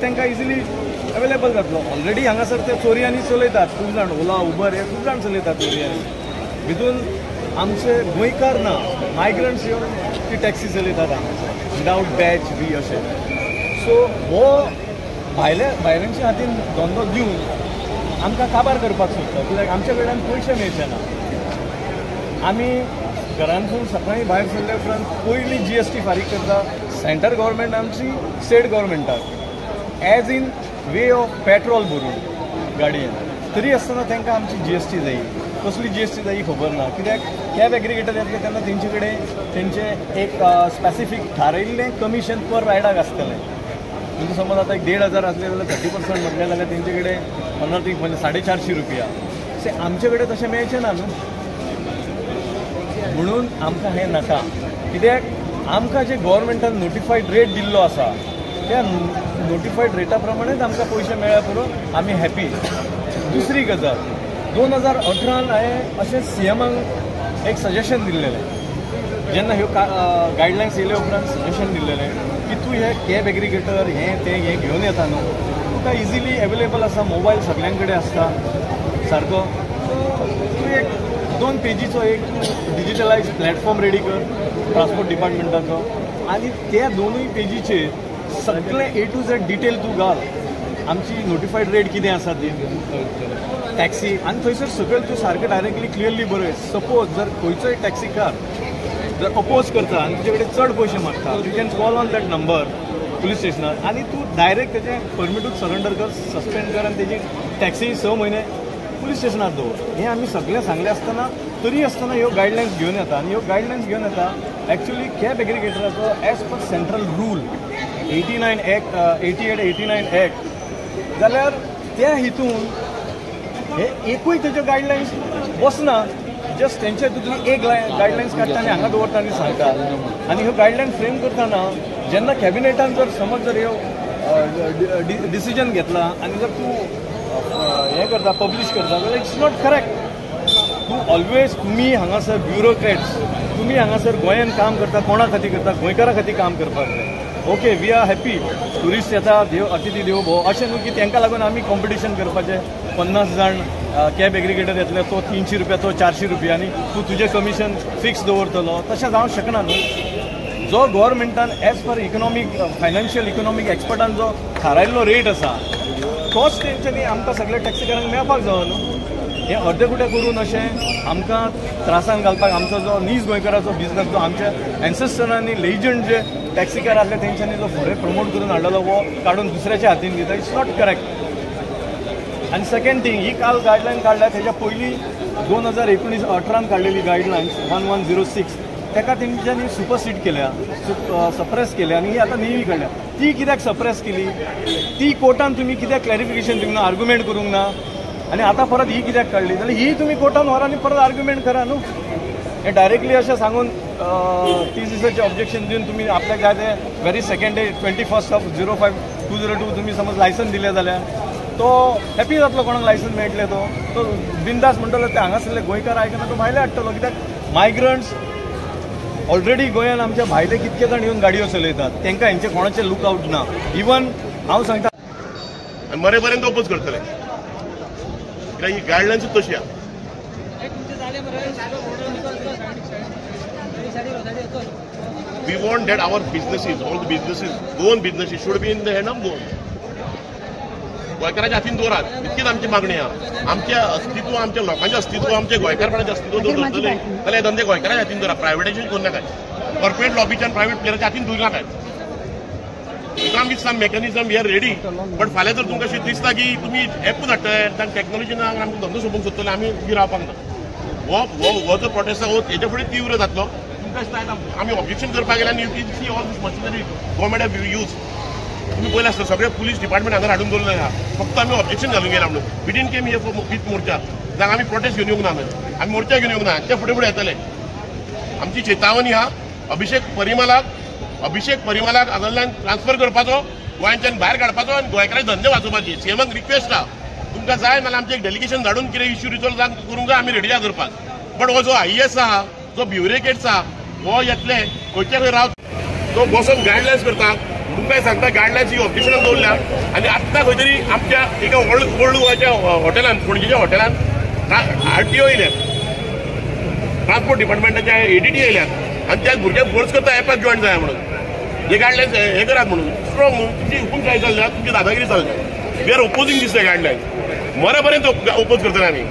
तांकां easily available जातलो. Already हांगासर ते चोरयांनी चलयतात, खूब जाण ओला उबर हे खूब जाण चलयतात चोरयांनी. भितून आमचे गोंयकार ना, मायग्रंट्स येवन ती टॅक्सी चलयतात हांगासर विदावट बॅच बी अशें. सो हो भायल्यांच्या हातीन धंदो दिवन आमकां काबार करपाक सोदता, कित्याक आमच्या कडल्यान पयशे मेळचे ना. आमी घरांतून सकाळीं भायर सरले उपरांत पयली GST फारीक करता सेंट्रल गव्हर्मेंट आमची स्टेट गव्हर्मेंटाक as in way of petrol भरून गाडयेन. तरी आसतना तांकां आमची GST जायी. कसली GST जायी खबर ना, कित्याक कॅब एग्रिगेटर येतले तेन्ना तेंचे कडेन तेंचे एक स्पेसिफीक थारायिल्लें कमिशन पर रायडाक आसतलें. म्हणजे समज आता 1,500 असले जाल्यार 30% म्हटलें जाल्यार तेंचे कडेन 15 म्हणजे 450 रुपया. से आमचे कडेन तशें मेळचें ना न्हू. म्हणून आमकां हें नाका, कित्याक आमकां जे गव्हर्मेंटान नोटिफायड रेट दिल्लो आसा त्या नोटिफायड रेटा प्रमाणेच आमकां पयशे मेळ्ळ्या पुरो आमी हॅपी. दुसरी गजाल, 2018 हांवें अशें CMाक एक सजेशन दिल्लेलें. जेन्ना ह्यो गायडलायन्स येयले उपरांत सजेशन दिल्लेलें की तूं हे कॅब एग्रिगेटर हें घेवन येता न्हू, तुका इजिली अवेलेबल आसा, मोबायल सगळ्यां कडेन आसता सारको. तूं एक 2 पेजीचो एक डिजिटलायज प्लॅटफॉर्म रेडी कर ट्रान्सपोर्ट डिपार्टमेंटाचो, आनी त्या 2 पेजीचेर सगळें A to Z डिटेल तूं घाल. आमची नोटिफायड रेट कितें आसा ती टॅक्सी, आनी थंयसर सगळें तूं सारकें डायरेक्टली क्लियरली बरय. सपोज जर खंयचोय टॅक्सीकार जर अपोज करता आनी तुजे कडेन चड पयशे मागता, you can call on that number police स्टेशनार आनी तूं डायरेक्ट तेजें परमीटूच सरेंडर कर, सस्पेंड कर आनी तेजी टॅक्सी 6 म्हयने पुलीस स्टेशनार दवर. हें आमी सगळें सांगलें आसतना तरी आसतना ह्यो गायडलायन्स घेवन येता. आनी ह्यो गायडलायन्स घेवन येता एक्चुली कॅब एग्रिगेटराचो as per central rule 88-89 act जाल्यार त्या हितून हे एकूय तेज्यो गायडलायन्स बसना. जस्ट तेंचे हितूंतली एक गायडलायन्स काडटा आनी हांगा दवरता आनी सांगता. आनी ह्यो गायडलायन्स फ्रेम करतना जेन्ना कॅबिनेटान जर समज जर ह्यो डिसिजन घेतला आनी जर तूं हें करता पब्लीश करता जाल्यार इट्स नॉट करेक्ट. तूं ऑलवेज तुमी हांगासर ब्युरोक्रेट्स तुमी हांगासर गोंयान काम करता, कोणा खातीर करता, गोंयकारा खातीर काम करपाक जाय. Okay, we are happy, tourist येता, देव अतिथी देव भोव, अशें न्हू की तांकां लागून आमी कॉम्पिटिशन करपाचें. 50 जाण कॅब एग्रिगेटर येतले, तो 300 रुपया, तो 400 रुपया, आनी तूं तुजें कमिशन फिक्स दवरतलो, तशें जावंक शकना न्हू. जो गव्हर्मेंटान as per economic financial economic एक्सपर्टान जो थारायल्लो रेट आसा तोच तेंच्यांनी आमकां सगळ्या टॅक्सीकारांक मेळपाक जाय न्हू. हें अर्दे कुटे करून अशें आमकां त्रासान घालपाक आमचो जो नीज गोंयकाराचो बिझनस जो आमच्या एन्सेस्टरांनी लेजंड जे टॅक्सीकार आसले तेंच्यांनी जो फुडें प्रमोट करून हाडलेलो वो काडून दुसऱ्याच्या हातीन दिता, इट्स नॉट करेक्ट. आनी सेकेंड थिंग, ही काल गायडलायन काडल्या तेच्या पयलीं 2019-18 काडलेली गायडलायन्स 1106 ताका तेंच्यांनी सुपरसीड केल्या, सप्रेस केल्या आनी ही आतां नेवी काडल्या. ती कित्याक सप्रेस केली? ती कोर्टान तुमी कित्याक क्लॅरिफिकेशन दिवंक ना, आर्ग्युमेंट करूंक ना, आनी आतां परत ही कित्याक काडली? जाल्यार ही तुमी कोर्टान व्हरा आनी परत आर्ग्युमेंट करा न्हू. हें डायरेक्टली अशें सांगून 30 दिसाचें ऑब्जेक्शन दिवन तुमी आपल्याक जाय तें व्हेरी सेकेंड डे 21/05/2002 तुमी समज लायसन दिलें जाल्यार तो हॅपी जातलो. कोणाक लायसन मेळटलें तो बिंदास म्हणटलो ते हांगासरले गोंयकार आयकना तो भायले हाडटलो. कित्याक मायग्रंट्स ऑलरेडी गोंयान आमच्या भायले कितके जाण येवन गाडयो चलयतात, तांकां हेंचे कोणाचें लुकआउट ना. इवन हांव सांगता बरे पर्यंत ओपोज करतले, कित्याक ही गायडलायन्स तशी आहा. We want that our businesses, all the businesses, Goan businesses should be in the hand of Goan. गोंयकाराच्या हातीन दवरात, इतकीच आमची मागणी आहा. आमचें अस्तित्व, आमच्या लोकांचें अस्तित्व, आमचे गोंयकारपणाचें अस्तित्व जर धरतले जाल्यार धंदे गोंयकाराच्या हातीन दवरा. प्रायवेटायजेशन करूं नाकात, कॉर्पोरेट लॉबीच्यान प्रायवेट प्लेयराच्या हातीन दवरूं नाकात. तुका with some mechanism we are ready. But फाल्यां जर तुमकां अशें दिसता की तुमी एपूच हाडटले, तांकां टॅक्नॉलॉजीन आमकां धंदो सोंपूंक सोदतले, आमी उबी रावपाक ना. हो जो प्रोटेस्ट आहा हेच्या फुडें तीव्र जातलो. तुमकां दिसता आमी ऑब्जेक्शन करपाक गेले आनी you can see all these machinery government have use. तुम्ही पळयलें आसता सगळे पुलीस डिपार्टमेंट हांगा हाडून दवरलें आहा. फक्त आमी ऑब्जेक्शन घालूंक गेला म्हणून. We didn't came here for with मोर्चा, जाल्यार आमी प्रोटेस्ट घेवन येवंक ना, आमी मोर्चा घेवन येवंक ना. त्या फुडें फुडें येतले. आमची चेतावणी आहा अभिषेक परिमलाक हांगांतल्यान ट्रान्सफर करपाचो, गोंयांच्यान भायर काडपाचो आनी गोंयकारांचे धंदे वाचोवपाची. सीएमाक रिक्वेस्ट आहा, तुमकां जाय नाल्यार आमचें एक डेलिगेशन धाडून कितें इश्यू रिजॉल्व करूंक जाय, आमी रेडी आहा करपाक. बट हो जो IAS आहा, जो ब्युरोक्रेट्स आहा, हो येतले खंयचे खंय रावता, तो बसून गायडलायन्स करता, तुमकां सांगता गायडलायन्स ही ऑब्जेक्शनाक दवरल्या आनी आत्तां खंय तरी आमच्या एका ओल्ड गोवाच्या हॉटेलान पणजेच्या हॉटेलान RTO येयल्यात, ट्रान्सपोर्ट डिपार्टमेंटाच्या ADT येयल्यात आनी त्या भुरग्याक फोर्स करता एपाक जॉईन जाय म्हणून. हे गायडलायन्स हे करात म्हणून स्ट्रॉंग म्हणून तुमची हुकूमशाही चल्ल्या, तुमची दादागिरी चल्ल्या. We are opposing this guidelines. बऱ्या पर्यंत ओपोज करतले आमी.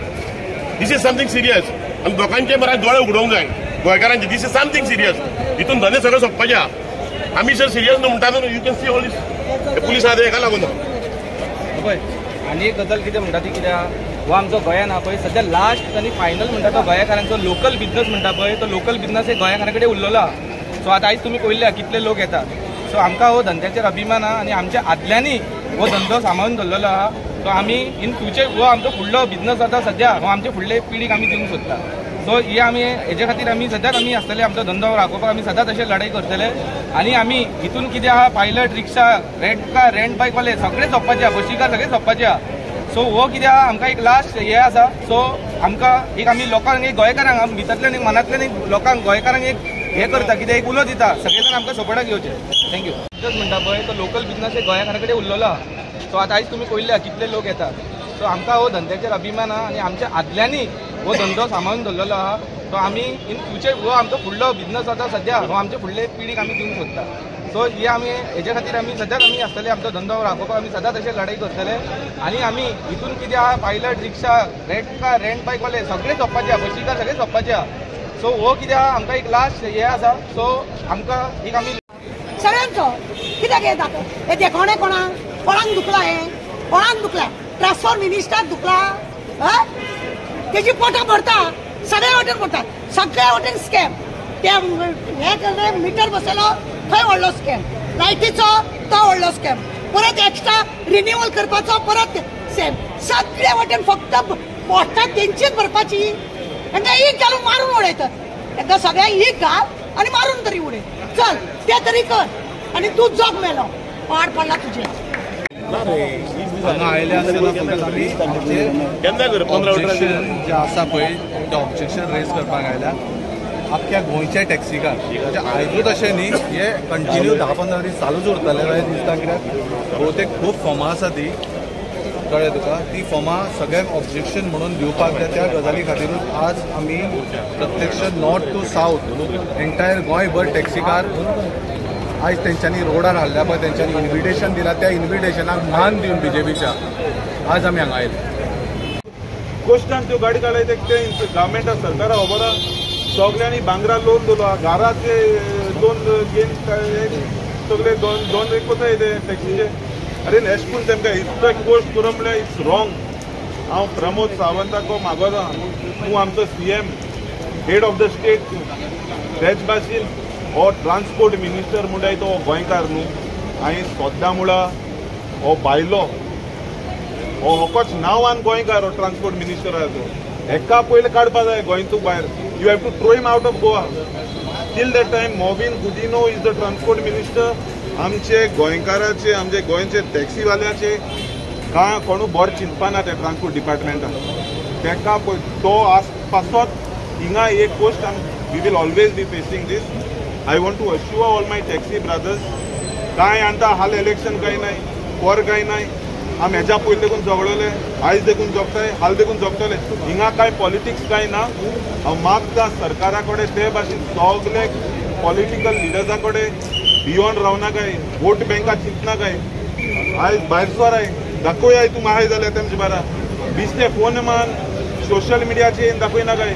दीस इज समथींग सिरियस आनी लोकांचे मरे दोळे उगडोवंक जाय गोंयकारांचे. This is something serious. हितून धंदे सगळे सोंपपाचे आहा. आमी जर सिरियस न्हू म्हणटा you can see all these police आहा हेका लागून. पळय आनी एक गजाल कितें म्हणटा ती कित्याक हो आमचो गोंयान आहा पळय सध्या लास्ट आनी फायनल म्हणटा तो गोंयकारांचो लोकल बिझनस म्हणटा पळय तो लोकल बिझनस एक गोंयकारां कडेन उरलेलो आहा. सो आतां आयज तुमी पळयल्या कितले लोक येतात. सो आमकां हो धंद्याचेर अभिमान आहा आनी आमच्या आदल्यांनी हो धंदो सांबाळून दवरलेलो आहा. सो आमी इन फ्युचर हो आमचो फुडलो बिझनस जाता सध्या हो आमचे फुडले पिढीक आमी दिवंक सोदता. सो ही आमी हेजे खातीर आमी सद्याक आमी आसतले आमचो धंदो राखोवपाक आमी सदांच अशें लढाई करतले. आनी आमी हितून कितें आहा पायलट रिक्षा रेंट कार रेंट बायकवाले सगळे सोंपपाचे आहा, बशीकार सगळे सोंपपाचे आहा. सो हो कितें आहा आमकां एक लास्ट हे आसा. सो आमकां एक आमी लोकांक एक गोंयकारांक भितरल्यान एक मनांतल्यान एक लोकांक गोंयकारांक एक हे करता कितें एक उलो दिता सगळे जाण आमकां सपोर्टाक येवचे. थँक्यू. बिझनस म्हणटा पळय तो लोकल बिझनस एक गोंयकारां कडेन उरलेलो आहा. सो आतां आयज तुमी पळयल्या कितले लोक येतात. सो आमकां हो धंद्याचेर अभिमान आहा आनी आमच्या आदल्यांनी हो धंदो सांबाळून दवरलेलो आहा. सो आमी इन फ्युचर हो आमचो फुडलो बिझनस जाता सध्या हो आमचे फुडले पिढीक आमी दिवंक सोदता. सो ही आमी हेजे खातीर आमी सद्याक आमी आसतले आमचो धंदो राखोवपाक आमी सदांच अशें लढाई करतले. आनी आमी हितून कितें आहा पायलट रिक्षा रेंट कार रेंट बायकवाले सगळे सोंपपाचे आहा, बशीकार सगळे सोंपपाचे आहा. सो हो कितें आहा आमकां एक लास्ट हे आसा. सो आमकां एक आमी सगळ्यांचो कित्याक हे जाता हे देखोणे कोणाक दुखला हे कोणाक दुखला ट्रान्सफर मिनिस्टर दुखला तेजी पोटां भरता सगळे वटेन भरता सगळे वटेन स्कॅम. ते हे मिटर बसयलो थंय व्हडलो स्कॅम, लायटीचो तो व्हडलो स्कॅम, परत एक्स्ट्रा रिन्युअल करपाचो परत सेम. सगळे वटेन फक्त पोस्टां तेंचीच भरपाची. तांकां एक घालून मारून उडयतात. तांकां सगळ्यांक एक घाल आनी मारून तरी उडय चल ते तरी कर आनी तूं जग मेलो पाड पडला तुजें. आयले आसतना आमी ऑब्जेक्शन जे आसा पळय ते ऑब्जेक्शन रेज करपाक आयल्या आख्ख्या गोंयचे टॅक्सीकार. म्हणजे आयजूच अशें न्ही हे कंटिन्यू 10-15 दीस चालूच उरतले अशें दिसता. कित्याक भोवतेक खूब फॉर्मां आसा ती कळ्ळें तुका. ती फॉर्मां सगळ्यांक ऑब्जेक्शन म्हणून दिवपाक जाय. त्या गजाली खातीरूच आज आमी प्रत्यक्ष नॉर्थ टू सावथ एंटायर गोंयभर टॅक्सीकार आयज तेंच्यांनी रोडार हाडल्या पळय तेंच्यांनी इन्विटेशन दिलां. त्या इन्विटेशनाक मान दिवन BJPच्या आज आमी हांगा आयले. गोश्टान त्यो गाडी काडलाय ते गव्हर्मेंटा सरकारा खबर आहा. सगळ्यांनी भांगरा लोन दवरला घराचे लोन घेवन सगळे दोन एक कोताय ते टॅक्सीचे. अरे अशें करून तेमकां इतको गोश्ट करूं म्हणल्यार इट्स रॉंग. हांव प्रमोद सावंताक मागोता तूं आमचो CM head of the state तेच भाशेन हो ट्रान्सपोर्ट मिनिस्टर म्हणटाय तो गोंयकार न्हू. हांवें सोद्दा म्हणला हो भायलो हो होकोच नांवान गोंयकार हो ट्रान्सपोर्ट मिनिस्टर आहा तो. हेका पयलीं काडपा जाय गोंयतूं भायर. You have to throw him out of Goa. Till that time Mauvin Godinho is the transport minister. आमचे गोंयकाराचे आमचे गोंयचे टॅक्सीवाल्याचे कांय कोणू बरें चिंतपाना त्या ट्रान्सपोर्ट डिपार्टमेंटान. तेका तो आसपासोच हिंगा एक गोश्ट we will always be facing this. I want to assure all my taxi brothers कांय आतां हाल इलेक्शन कांय नाय पर कांय नाय. आमी हेज्या पयलीं देखून झगडले आयज देखून जगताय हाल देखून जगतले. हिंगा कांय पॉलिटिक्स कांय ना. हांव मागता सरकारा कडेन ते भाशेन सगळे पॉलिटिकल लिडर्सा कडेन भियोन रावना काय वोट बँका चिंतना काय. आयज भायर सर दाखोवया तूं माहाय जाल्यार तेमचे बारा बिस्ते फोन मान सोशल मिडियाचेर दाखयना काय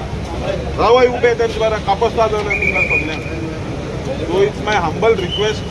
रावाय उबे तेमचे बारा कापस्ता जाल्यार तुमकां सगळ्यांक. So it's my humble request